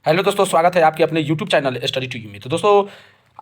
Hello दोस्तों, स्वागत है आपके अपने YouTube channel study to you में। तो दोस्तों,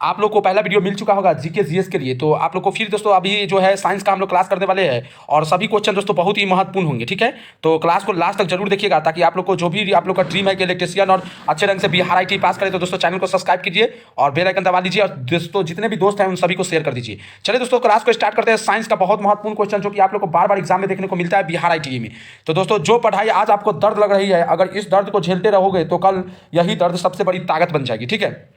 आप लोग को पहला वीडियो मिल चुका होगा जीके जीएस के लिए। तो आप लोग को फिर दोस्तों अभी जो है साइंस का हम लोग क्लास करने वाले हैं और सभी क्वेश्चन दोस्तों बहुत ही महत्वपूर्ण होंगे, ठीक है। तो क्लास को लास्ट तक जरूर देखिएगा ताकि आप लोग को जो भी आप लोग का ड्रीम है कि इलेक्ट्रिशियन और अच्छे रंग से बिहार आईटी पास करें। तो दोस्तों चैनल को सब्सक्राइब कीजिए और बेल आइकन दबा लीजिए और दोस्तों जितने भी दोस्त हैं उन सभी को शेयर कर दीजिए। चलिए दोस्तों, क्लास को स्टार्ट करते हैं। साइंस का बहुत महत्वपूर्ण क्वेश्चन जो कि आप लोग को बार बार एग्जाम में देखने को मिलता है बिहार आईटी में। तो दोस्तों, जो पढ़ाई आज आपको दर्द लग रही है, अगर इस दर्द को झेलते रहोगे तो कल यही दर्द सबसे बड़ी ताकत बन जाएगी, ठीक है।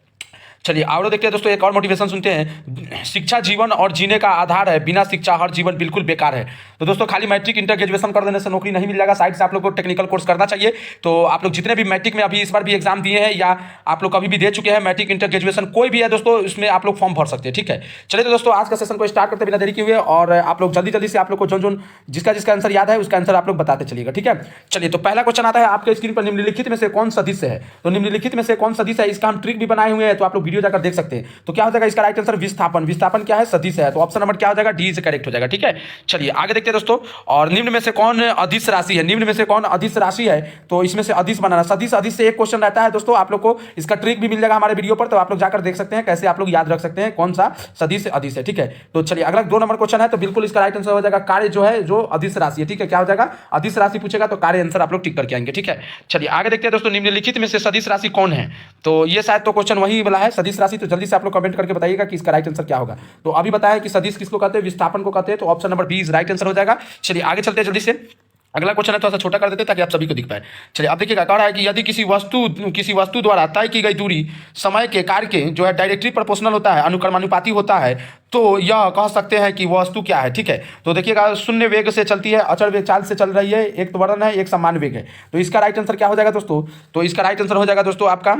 चलिए आगे देखते हैं दोस्तों, एक और मोटिवेशन सुनते हैं। शिक्षा जीवन और जीने का आधार है, बिना शिक्षा हर जीवन बिल्कुल बेकार है। तो दोस्तों, खाली मैट्रिक इंटर ग्रेजुएशन कर देने से नौकरी नहीं मिल जाएगा। साइड से आप लोग को टेक्निकल कोर्स करना चाहिए। तो आप लोग जितने भी मैट्रिक में अभी इस बार भी एग्जाम दिए हैं या आप लोग कभी भी दे चुके हैं, मैट्रिक इंटर ग्रेजुएशन कोई भी है दोस्तों, इसमें आप लोग फॉर्म भर सकते हैं, ठीक है। चलिए तो दोस्तों, आज का सेशन को स्टार्ट करते बिना देरी किए हुए और आप लोग जल्दी जल्दी से आप लोग को जो जिसका जिसका आंसर याद है उसका आंसर आप लोग बताते चलिएगा, ठीक है। चलिए, तो पहला क्वेश्चन आता है आपके स्क्रीन पर। निम्नलिखित में से कौन सदिश है? तो निम्नलिखित में से कौन सदिश है, इसका हम ट्रिक भी बनाए हुए हैं, तो आप लोग वीडियो जाकर देख सकते हैं। तो क्या हो जाएगा इसका राइट आंसर? विस्थापन। विस्थापन क्या है? सदिश है। तो ऑप्शन नंबर क्या हो जाएगा? डी से करेक्ट हो जाएगा, ठीक है। चलिए आगे देखते हैं दोस्तों। और निम्न में से कौन अदिश राशि है? निम्न में से कौन अदिश राशि है? तो इसमें से अदिश बनाना। सदिश अदिश से एक क्वेश्चन रहता है दोस्तों, आप लोग को इसका ट्रिक भी मिल जाएगा हमारे वीडियो पर। तो आप लोग जाकर देख सकते हैं कैसे आप लोग याद रख सकते हैं कौन सा सदिश अदिश है, ठीक है। तो चलिए अगला 2 नंबर क्वेश्चन है, तो बिल्कुल इसका राइट आंसर हो जाएगा कार्य जो है, जो अदिश राशि है, ठीक है। क्या हो जाएगा? अदिश राशि पूछेगा तो कार्य आंसर आप लोग टिक करके आएंगे, ठीक है। चलिए आगे देखते हैं दोस्तों, निम्नलिखित में से सदिश राशि कौन है? तो ये शायद तो क्वेश्चन वही वाला है, सदिश राशि। तो जल्दी से आप लोग कमेंट करके बताइएगा कि इसका राइट आंसर क्या होगा। तो अभी बताया कि सदिश किसको कहते हैं? विस्थापन को कहते हैं। तो option number b is right answer हो जाएगा। चलिए आगे चलते हैं जल्दी से। अगला क्वेश्चन है, थोड़ा सा छोटा कर देते हैं ताकि आप सभी को दिख पाए। चलिए अब देखिएगा, कह रहा है कि यदि किसी वस्तु द्वारा तय की गई दूरी समय के कार्य के जो है डायरेक्टली प्रोपोर्शनल होता है, अनुक्रमानुपाती होता है, तो यह कह सकते हैं कि वस्तु क्या है, ठीक है। तो देखिएगा, शून्य वेग से चलती है, अचल वेग चाल से चल रही है, एक त्वरण है, एक समान वेग है। तो इसका राइट आंसर क्या हो जाएगा दोस्तों? तो इसका राइट आंसर हो जाएगा दोस्तों आपका,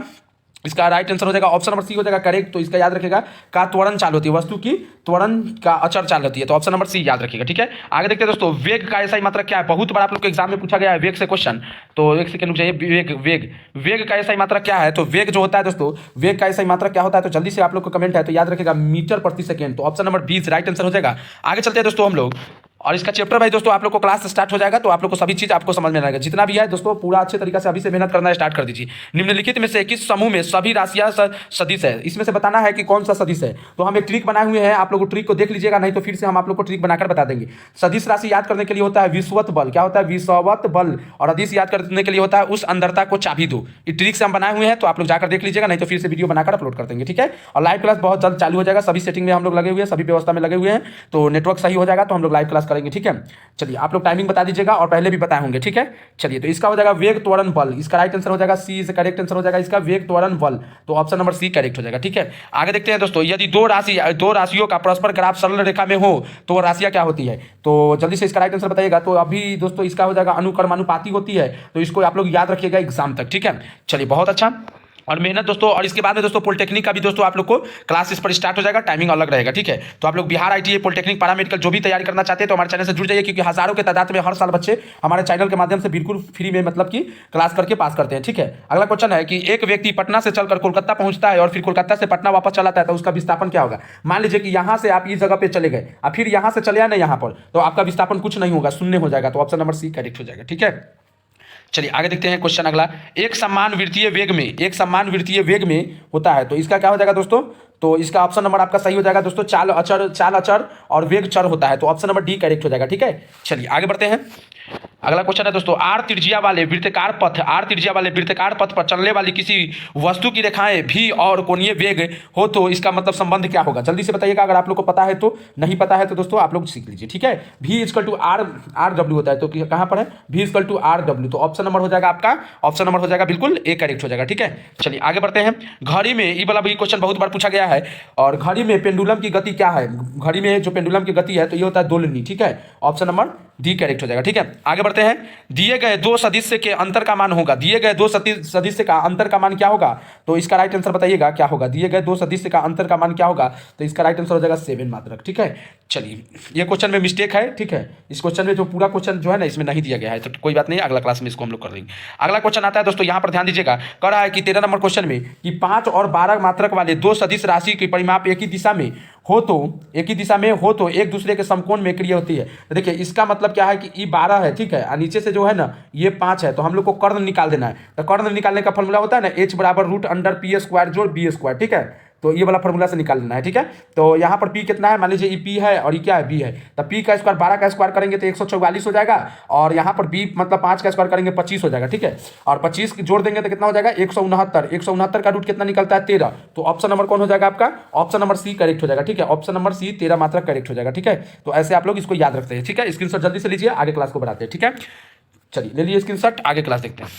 इसका राइट आंसर हो जाएगा ऑप्शन नंबर सी हो जाएगा करेक्ट। तो इसका याद रखेगा, का त्वरण चाल होती है, वस्तु की त्वरण का अचर चाल होती है। तो ऑप्शन नंबर सी याद रखिएगा, ठीक है। आगे देखते हैं दोस्तों, वेग का ऐसा ही मात्रक क्या है? बहुत बार आप लोग के एग्जाम में पूछा गया है वेग से क्वेश्चन। तो एक सेकंड रुक जाइए। वेग वेग वेग का ऐसा ही मात्रक क्या है? तो वेग जो होता है दोस्तों, वेग का ऐसा ही मात्रक क्या होता है? तो जल्दी से आप लोग को कमेंट है तो याद रखेगा, मीटर प्रति सेकंड। तो option number b right answer हो जाएगा। आगे चलते हैं दोस्तों हम लोग, और इसका चैप्टर भाई दोस्तों आप लोग को क्लास स्टार्ट हो जाएगा, तो आप लोग को सभी चीज आपको समझ में आएगा। जितना भी है दोस्तों पूरा अच्छे तरीके से अभी से मेहनत करना स्टार्ट कर दीजिए। निम्नलिखित में से किस समूह में सभी राशियां सदिश है? इसमें से बताना है कि कौन सा सदिश है। तो हम एक ट्रिक बनाए हुए हैं, आप लोग ट्रिक को देख लीजिएगा, नहीं तो फिर से हम आप लोग को ट्रिक बनाकर बता देंगे। सदिश राशि याद करने के लिए होता है विषुवत बल। क्या होता है? विषुवत बल। और अदिश याद करने के लिए होता है उस अंदरता को चाबी दो। ये ट्रिक से हम बनाए हुए हैं, तो आप लोग जाकर देख लीजिएगा, नहीं तो फिर से वीडियो बनाकर अपलोड कर देंगे, ठीक है। और लाइव क्लास बहुत जल्द चालू हो जाएगा। सभी सेटिंग में हम लोग लगे हुए हैं, सभी व्यवस्था में लगे हुए हैं। तो नेटवर्क सही हो जाएगा तो हम लोग लाइव क्लास करेंगे, ठीक है। चलिए आप लोग टाइमिंग बता दीजिएगा, और पहले भी बताए होंगे, ठीक है। चलिए, तो इसका हो जाएगा वेग त्वरण बल। इसका राइट आंसर हो जाएगा सी इज करेक्ट आंसर हो जाएगा इसका, वेग त्वरण बल। तो ऑप्शन नंबर सी करेक्ट हो जाएगा, ठीक है। आगे देखते हैं दोस्तों, यदि दो राशियों का परस्पर ग्राफ सरल रेखा में हो तो राशियां क्या होती है? तो जल्दी से इसका राइट आंसर बताइएगा। तो अभी दोस्तों इसका हो जाएगा अनुक्रमानुपाती होती है। तो इसको आप लोग याद रखिएगा एग्जाम तक, ठीक है। चलिए बहुत अच्छा और मेहनत दोस्तों। और इसके बाद में दोस्तों पॉलिटेक्निक का भी दोस्तों आप लोग को क्लास इस पर स्टार्ट हो जाएगा, टाइमिंग अलग रहेगा, ठीक है। तो आप लोग बिहार आईटीआई पॉलिटेक्निक पैरामेडिकल जो भी तैयारी करना चाहते हैं तो हमारे चैनल से जुड़ जाइए, क्योंकि हजारों के तादाद में हर साल बच्चे हमारे चैनल के माध्यम से बिल्कुल फ्री में मतलब कि क्लास करके पास करते हैं, ठीक है। अगला क्वेश्चन है कि एक व्यक्ति पटना से चलकर कोलकाता पहुंचता है और फिर कोलकाता से पटना वापस चलाता है, तो उसका विस्थापन क्या होगा? मान लीजिए कि यहां से आप इस जगह पे चले गए और फिर यहां से चले आए ना यहाँ पर, तो आपका विस्थापन कुछ नहीं होगा, शून्य हो जाएगा। तो ऑप्शन नंबर सी करेक्ट हो जाएगा, ठीक है। चलिए आगे देखते हैं क्वेश्चन अगला। एक समान वृत्तीय वेग में होता है, तो इसका क्या हो जाएगा दोस्तों? तो इसका ऑप्शन नंबर आपका सही हो जाएगा दोस्तों, चाल अचर और वेग चर होता है। तो ऑप्शन नंबर डी करेक्ट हो जाएगा, ठीक है। चलिए आगे बढ़ते हैं। अगला क्वेश्चन है दोस्तों, आर त्रिज्या वाले वृत्ताकार पथ पर चलने वाली किसी वस्तु की रेखाएं भी और कोणीय वेग हो तो इसका मतलब संबंध क्या होगा? जल्दी से बताइएगा, अगर आप लोग को पता है तो। नहीं पता है तो दोस्तों आप लोग सीख लीजिए, ठीक है। V इक्वल टू आर डब्ल्यू होता है, तो कहां पर है? V इक्वल टू आर डब्ल्यू। तो ऑप्शन नंबर हो जाएगा आपका, ऑप्शन नंबर हो जाएगा बिल्कुल ए करेक्ट हो जाएगा, ठीक है। चलिए आगे बढ़ते हैं। घड़ी में ये वाला भी क्वेश्चन बहुत बार पूछा गया है, और घड़ी में पेंडुलम की गति क्या है? घड़ी में जो पेंडुलम की गति है तो ये होता है दोलनी, ठीक है। ऑप्शन नंबर डी करेक्ट हो जाएगा, ठीक है। आगे बढ़ते हैं। दिए गए दो सदिश के अंतर का मान होगा, दिए गए दो सदिश का अंतर का मान क्या होगा? तो इसका राइट आंसर बताइएगा क्या होगा? दिए गए दो सदिश का अंतर का मान क्या होगा? तो इसका राइट आंसर हो जाएगा 7 मात्रक, ठीक है। चलिए, ये क्वेश्चन में मिस्टेक है, ठीक है। इस क्वेश्चन में जो पूरा क्वेश्चन जो है ना इसमें नहीं दिया गया है, तो कोई बात नहीं, अगला क्लास में इसको हम लोग कर देंगे। अगला क्वेश्चन आता है दोस्तों, यहाँ पर ध्यान दीजिएगा। कह रहा है कि 13 नंबर क्वेश्चन में कि 5 और 12 मात्रक वाले दो सदिश राशि के परिमाप एक ही दिशा में हो तो एक ही दिशा में हो तो एक दूसरे के समकोण में क्रिया होती है। तो देखिए इसका मतलब क्या है कि ई 12 है, ठीक है, और नीचे से जो है ना ये 5 है, तो हम लोग को कर्ण निकाल देना है। तो कर्ण निकालने का फॉर्मूला होता है ना h बराबर रूट अंडर पी स्क्वायर जोड़ बी स्क्वायर, ठीक है। तो ये वाला फॉर्मूला से निकाल लेना है, ठीक है। तो यहाँ पर p कितना है, मान लीजिए ये p है और ये क्या है, b है। तो p का स्क्वायर 12 का स्क्वायर करेंगे तो 144 हो जाएगा, और यहाँ पर b मतलब 5 का स्क्वायर करेंगे 25 हो जाएगा, ठीक है। और 25 जोड़ देंगे तो कितना हो जाएगा 169। 169 का रूट कितना निकलता है 13। तो ऑप्शन नंबर कौन हो जाएगा आपका, ऑप्शन नंबर सी करेक्ट हो जाएगा, ठीक है। ऑप्शन नंबर सी 13 मात्रा करेक्ट हो जाएगा, ठीक है। तो ऐसे आप लोग इसको याद रखते हैं, ठीक है। स्क्रीनशॉट जल्दी से लीजिए, आगे क्लास को बढ़ाते हैं, ठीक है। चलिए ले लीजिए स्क्रीनशॉट, आगे क्लास देखते हैं।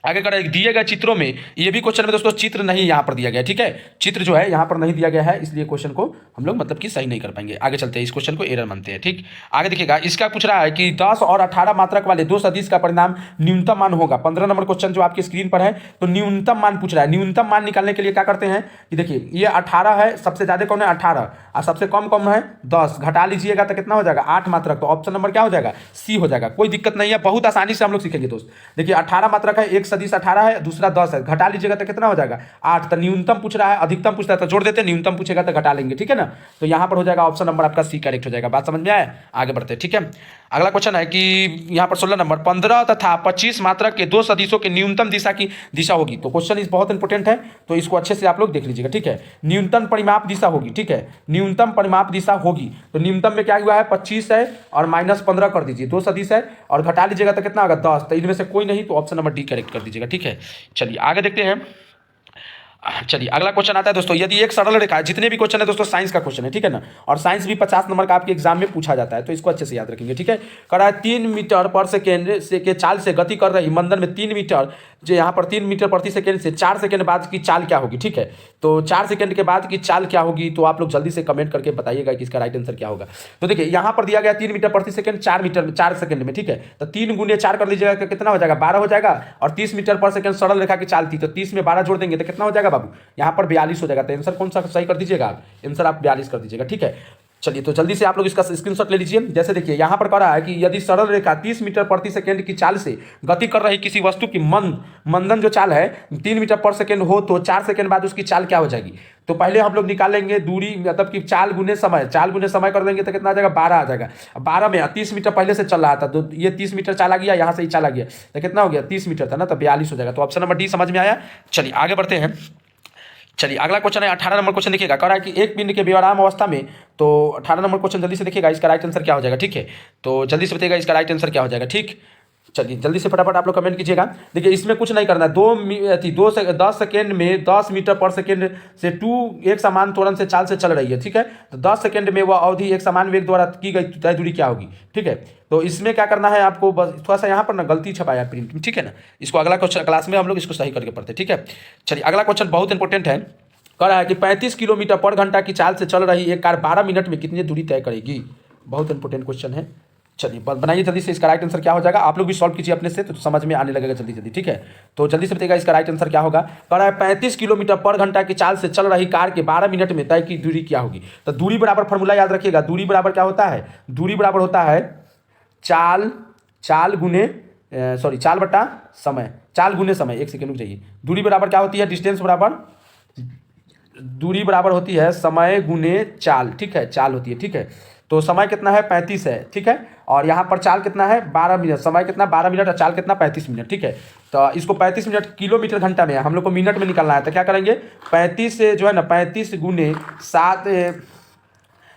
आगे कर दिए गए चित्रों में, ये भी क्वेश्चन में दोस्तों चित्र नहीं यहाँ पर दिया गया, ठीक है। चित्र जो है यहाँ पर नहीं दिया गया है, इसलिए क्वेश्चन को हम लोग मतलब कि सही नहीं कर पाएंगे। आगे चलते हैं, इस क्वेश्चन को एरर मानते हैं, ठीक। आगे देखिएगा, इसका पूछ रहा है कि 10 और 18 मात्रक वाले दो सदिश का परिणाम न्यूनतम मान होगा। 15 नंबर क्वेश्चन जो आपकी स्क्रीन पर है, तो न्यूनतम मान पूछ रहा है। न्यूनतम मान निकालने के लिए क्या करते हैं कि देखिए ये 18 है, सबसे ज्यादा कौन है 18, और सबसे कम कौन है 10, घटा लीजिएगा तो कितना हो जाएगा 8 मात्रक। तो ऑप्शन नंबर क्या हो जाएगा, सी हो जाएगा। कोई दिक्कत नहीं है, बहुत आसानी से हम लोग सीखेंगे दोस्त। देखिए 18 मात्रक है, एक सदिश 18 है, दूसरा 10 है, घटा लीजिएगा तो कितना हो जाएगा 8। तो न्यूनतम पूछ रहा है, अधिकतम पूछता है तो जोड़ देते हैं, न्यूनतम पूछेगा तो घटा लेंगे, ठीक है ना। तो यहाँ पर हो जाएगा ऑप्शन नंबर आपका सी करेक्ट हो जाएगा। बात समझ में आया, आगे बढ़ते हैं, ठीक है। अगला क्वेश्चन है कि यहाँ पर 16 नंबर 15 तथा 25 मात्रक के दो सदिशों के न्यूनतम दिशा की दिशा होगी। तो क्वेश्चन इस बहुत इंपॉर्टेंट है, तो इसको अच्छे से आप लोग देख लीजिएगा, ठीक है। न्यूनतम परिमाप दिशा होगी, ठीक है, न्यूनतम परिमाप दिशा होगी। तो न्यूनतम में क्या हुआ है 25 है और माइनस 15 कर दीजिए, दो सदिश है, और घटा लीजिएगा तो कितना होगा 10। तो इनमें से कोई नहीं, तो ऑप्शन नंबर डी करेक्ट कर दीजिएगा, ठीक है। चलिए आगे देखते हैं। चलिए अगला क्वेश्चन आता है दोस्तों, यदि एक सरल रेखा है, जितने भी क्वेश्चन है दोस्तों साइंस का क्वेश्चन है, ठीक है ना, और साइंस भी 50 नंबर का आपके एग्जाम में पूछा जाता है, तो इसको अच्छे से याद रखेंगे, ठीक है। कह रहा है 3 मीटर पर सेकेंड से के चाल से गति कर रही मंदन में 3 मीटर, जो यहाँ पर 3 मीटर प्रति सेकेंड से 4 सेकेंड बाद की चाल क्या होगी, ठीक है। तो 4 सेकेंड के बाद की चाल क्या होगी, तो आप लोग जल्दी से कमेंट करके बताइएगा कि इसका राइट आंसर क्या होगा। तो देखिए यहाँ पर दिया गया 3 मीटर प्रति सेकेंड 4 सेकेंड में, ठीक है। तो 3 गुने 4 कर लीजिएगा तो कितना हो जाएगा 12 हो जाएगा, और 30 मीटर पर सेकेंड सरल रेखा की चाल थी, तो 30 में 12 जोड़ देंगे तो कितना हो जाएगा बाबू, यहाँ पर 42 हो जाएगा। तो आंसर कौन सा सही कर दीजिएगा आप, आंसर आप 42 कर दीजिएगा, ठीक है। चलिए तो जल्दी से आप लोग इसका स्क्रीनशॉट ले लीजिए। जैसे देखिए यहाँ पर कह रहा है कि यदि सरल रेखा 30 मीटर प्रति सेकेंड की चाल से गति कर रही किसी वस्तु की मंदन जो चाल है 3 मीटर पर सेकेंड हो, तो 4 सेकेंड बाद उसकी चाल क्या हो जाएगी। तो पहले हम लोग निकालेंगे दूरी, मतलब कि चाल गुने समय, चाल गुने समय कर देंगे तो कितना आ जाएगा 12 आ जाएगा। 12 में 30 मीटर पहले से चल रहा था, तो ये 30 मीटर चाल आ गया, यहाँ से ही चाल आ गया, तो कितना हो गया 30 मीटर था ना, तो 42 हो जाएगा। तो ऑप्शन नंबर डी समझ में आया। चलिए आगे बढ़ते हैं। चलिए अगला क्वेश्चन है 18 नंबर क्वेश्चन देखिएगा, कह रहा है कि एक पिंड के विराम अवस्था में, तो 18 नंबर क्वेश्चन जल्दी से देखिएगा, इसका राइट आंसर क्या हो जाएगा, ठीक है। तो जल्दी से बताइएगा इसका राइट आंसर क्या हो जाएगा, ठीक। चलिए जल्दी से फटाफट आप लोग कमेंट कीजिएगा। देखिए इसमें कुछ नहीं करना है, 10 सेकेंड में 10 मीटर पर सेकेंड से 2 एक समान त्वरण से चाल से चल रही है, ठीक है। तो 10 सेकेंड में वह अवधि एक समान वेग द्वारा की गई तय दूरी क्या होगी, ठीक है। तो इसमें क्या करना है आपको, बस थोड़ा सा यहाँ पर ना गलती छपाया प्रिंट में, ठीक है ना। इसको अगला क्वेश्चन क्लास में हम लोग इसको सही करके पढ़ते हैं, ठीक है। चलिए अगला क्वेश्चन बहुत इंपॉर्टेंट है, कह रहा है कि 35 किलोमीटर पर घंटा की चाल से चल रही एक कार 12 मिनट में कितनी दूरी तय करेगी। बहुत इंपॉर्टेंट क्वेश्चन है। चलिए बनाइए जल्दी से, इसका राइट आंसर क्या हो जाएगा, आप लोग भी सॉल्व कीजिए अपने से, तो समझ में आने लगेगा जल्दी जल्दी, ठीक है। तो जल्दी से बताइएगा इसका राइट आंसर क्या होगा। कह रहा है 35 किलोमीटर पर घंटा की चाल से चल रही कार के 12 मिनट में तय की दूरी क्या होगी। तो दूरी बराबर फॉर्मूला याद रखिएगा, दूरी बराबर क्या होता है, दूरी बराबर होता है चाल बटा समय, चाल गुने समय। एक सेकेंड रुक जाइए, दूरी बराबर क्या होती है, डिस्टेंस बराबर, दूरी बराबर होती है समय गुने चाल, ठीक है, चाल होती है, ठीक है। तो समय कितना है 35 है, ठीक है, और यहाँ पर चाल कितना है 12 मिनट, समय कितना 12 मिनट और चाल कितना 35 मिनट, ठीक है। तो इसको 35 मिनट किलोमीटर घंटा में हम लोग को मिनट में निकालना है, तो क्या करेंगे 35 से जो है ना 35 गुने 7,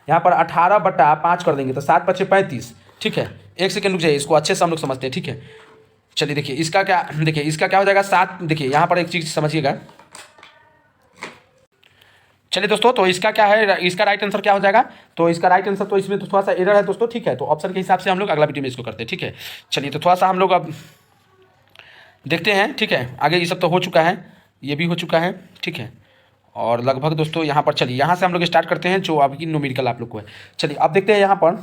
यहाँ पर 18/5 कर देंगे, तो 7 × 5 = 35, ठीक है। एक सेकेंड रुक जाइए, इसको अच्छे से हम लोग समझते हैं, ठीक है। चलिए देखिए इसका क्या हो जाएगा 7, देखिए यहाँ पर एक चीज़ समझिएगा। चलिए दोस्तों, तो इसका क्या है, इसका राइट आंसर क्या हो जाएगा, तो इसका राइट आंसर, तो इसमें तो थोड़ा सा एरर है दोस्तों, ठीक है। तो ऑप्शन के हिसाब से हम लोग अगला वीडियो में इसको करते हैं, ठीक है। चलिए तो थोड़ा सा हम लोग अब देखते हैं, ठीक है। आगे ये सब तो हो चुका है, ये भी हो चुका है, ठीक है। और लगभग दोस्तों यहाँ पर चलिए यहाँ से हम लोग स्टार्ट करते हैं जो अभी न्यूमेरिकल आप लोग को है। चलिए अब देखते हैं यहाँ पर,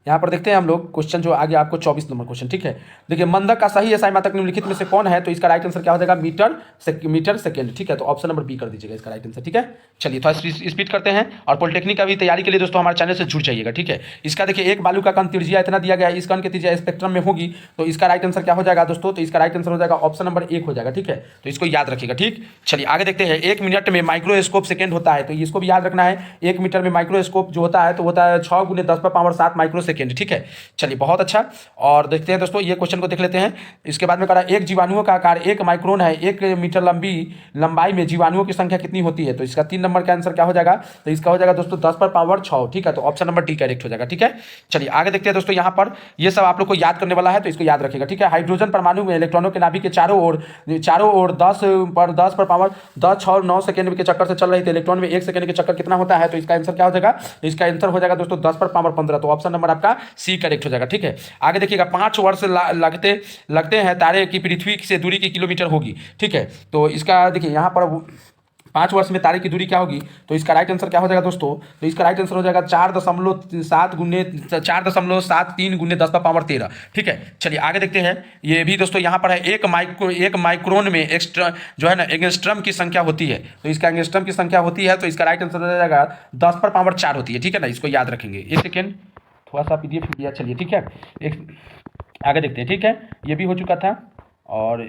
यहाँ पर देखते हैं हम लोग क्वेश्चन जो आगे आपको 24 नंबर क्वेश्चन, ठीक है। देखिए मंदक का सही एसआई मात्रक निम्नलिखित में से कौन है, तो इसका राइट आंसर क्या हो जाएगा, मीटर सेकेंड, ठीक है। तो ऑप्शन नंबर बी कर दीजिएगा इसका राइट आंसर, ठीक है। चलिए थोड़ा स्पीड करते हैं, और पॉलिटेक्निक का भी तैयारी के लिए दोस्तों हमारे चैनल से जुड़ जाइएगा, ठीक है। इसका देखिए एक बालू का कण त्रिज्या इतना दिया गया है, इस कण की त्रिज्या स्पेक्ट्रम में होगी, तो इसका राइट आंसर क्या हो जाएगा दोस्तों, तो इसका राइट आंसर हो जाएगा ऑप्शन नंबर 1 हो जाएगा, ठीक है। तो इसको याद रखिएगा, ठीक। चलिए आगे देखते हैं, 1 मिनट में माइक्रोस्कोप सेकेंड होता है, तो इसको भी याद रखना है। 1 मीटर में माइक्रोस्कोप जो होता है तो होता है 6 × 10⁻7 माइक्रो सेकेंड, ठीक है। चलिए बहुत अच्छा, और देखते हैं दोस्तों ये क्वेश्चन को देख लेते हैं। इसके बाद में कहा एक जीवाणुओं का आकार 1 माइक्रोन है, 1 मीटर लंबाई में जीवाणुओं की संख्या कितनी होती है, तो इसका 3 नंबर का आंसर क्या हो जाएगा, तो इसका हो जाएगा दोस्तों 10⁻6, ठीक है। तो ऑप्शन नंबर डी करेक्ट हो जाएगा, ठीक है। चलिए आगे देखते हैं दोस्तों, यहाँ पर ये सब आप लोग को याद करने वाला है, तो इसको याद रखिएगा, ठीक है। हाइड्रोजन परमाणु में इलेक्ट्रॉनों के नाभिक के चारों ओर 10⁻10⁻9 सेकंड के चक्कर से चल रही थी, इलेक्ट्रॉन में 1 सेकंड के चक्कर कितना होता है, तो इसका आंसर क्या हो जाएगा, तो इसका आंसर हो जाएगा दोस्तों 10⁻15, तो ऑप्शन नंबर आपका सी करेक्ट हो जाएगा, ठीक है। आगे देखिएगा 5 वर्ष लगते हैं तारे की पृथ्वी से दूरी की किलोमीटर होगी, ठीक है। तो इसका देखिए यहाँ पर 5 वर्ष में तारे की दूरी क्या होगी, तो इसका राइट आंसर क्या हो जाएगा दोस्तों, तो इसका राइट आंसर हो जाएगा 4.73 × 10⁻13, ठीक है। चलिए आगे देखते हैं, ये भी दोस्तों यहाँ पर है एक माइक्रोन में जो है ना एंगस्ट्रम की संख्या होती है, तो इसका एंगस्ट्रम की संख्या होती है, तो इसका राइट आंसर हो जाएगा 10⁻4 होती है, ठीक है ना। इसको याद रखेंगे। 1 सेकेंड, थोड़ा सा PDF दिया, चलिए ठीक है। आगे देखते हैं, ठीक है। ये भी हो चुका था, और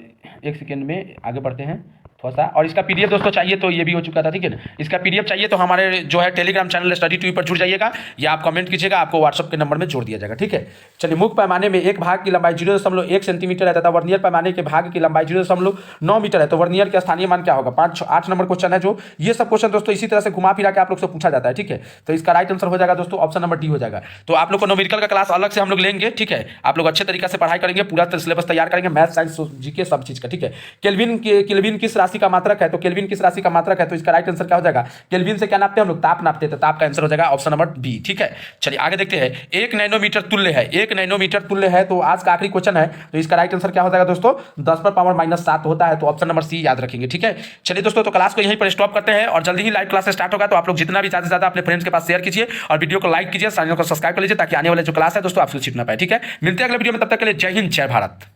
1 सेकेंड में आगे बढ़ते हैं थोड़ा सा, और इसका PDF दोस्तों चाहिए तो ये भी हो चुका था, ठीक है ना। इसका PDF चाहिए तो हमारे जो है टेलीग्राम चैनल स्टडी ट्यूब पर जुड़ जाइएगा, या आप कमेंट कीजिएगा, आपको व्हाट्सअप के नंबर में जोड़ दिया जाएगा, ठीक है। चलिए मुख्य पैमाने में एक भाग की लंबाई 0.1 सेंटीमीटर है तथा वर्नियर पैमाने के भाग की लंबाई 0.9 मीटर है, तो वर्नियर का स्थानीय मान क्या होगा। 8 नंबर क्वेश्चन है जो, ये सब क्वेश्चन दोस्तों इसी तरह से घुमा फिरा के आप लोग से पूछा जाता है, ठीक है। तो इसका राइट आंसर हो जाएगा दोस्तों ऑप्शन नंबर डी हो जाएगा। तो आप लोग को न्यूमेरिकल का क्लास अलग से हम लोग लेंगे, ठीक है। आप लोग अच्छे तरीके से पढ़ाई करेंगे, पूरा सिलेबस तैयार करेंगे, मैथ साइंस जीके सब चीज का, ठीक है। केल्विन किस राशि का मात्रक है, तो केल्विन किस राशि का मात्रक है, तो इसका राइट आंसर क्या हो जाएगा, केल्विन से क्या नापते हैं हम लोग, ताप नापते हैं, तो ताप का आंसर हो जाएगा ऑप्शन नंबर बी, ठीक है। चलिए आगे देखते हैं, 1 नैनोमीटर तुल्य है, 1 नैनोमीटर तुल्य है, तो आज का आखिरी क्वेश्चन है, तो इसका राइट आंसर क्या हो जाएगा दोस्तों 10⁻−7 होता है, तो ऑप्शन नंबर सी याद रखेंगे, ठीक है। चलिए दोस्तों, तो क्लास को यहीं पर स्टॉप करते हैं, और जल्दी ही लाइव क्लास स्टार्ट होगा, तो आप लोग जितना भी ज्यादा से ज्यादा अपने फ्रेंड्स के पास शेयर कीजिए, और वीडियो को लाइक कीजिए, चैनल को सब्सक्राइब कर लीजिए, ताकि आने वाले जो क्लास है दोस्तों आप छूट ना पाए, ठीक है। मिलते हैं अगले वीडियो में, तब तक के लिए जय हिंद, जय भारत।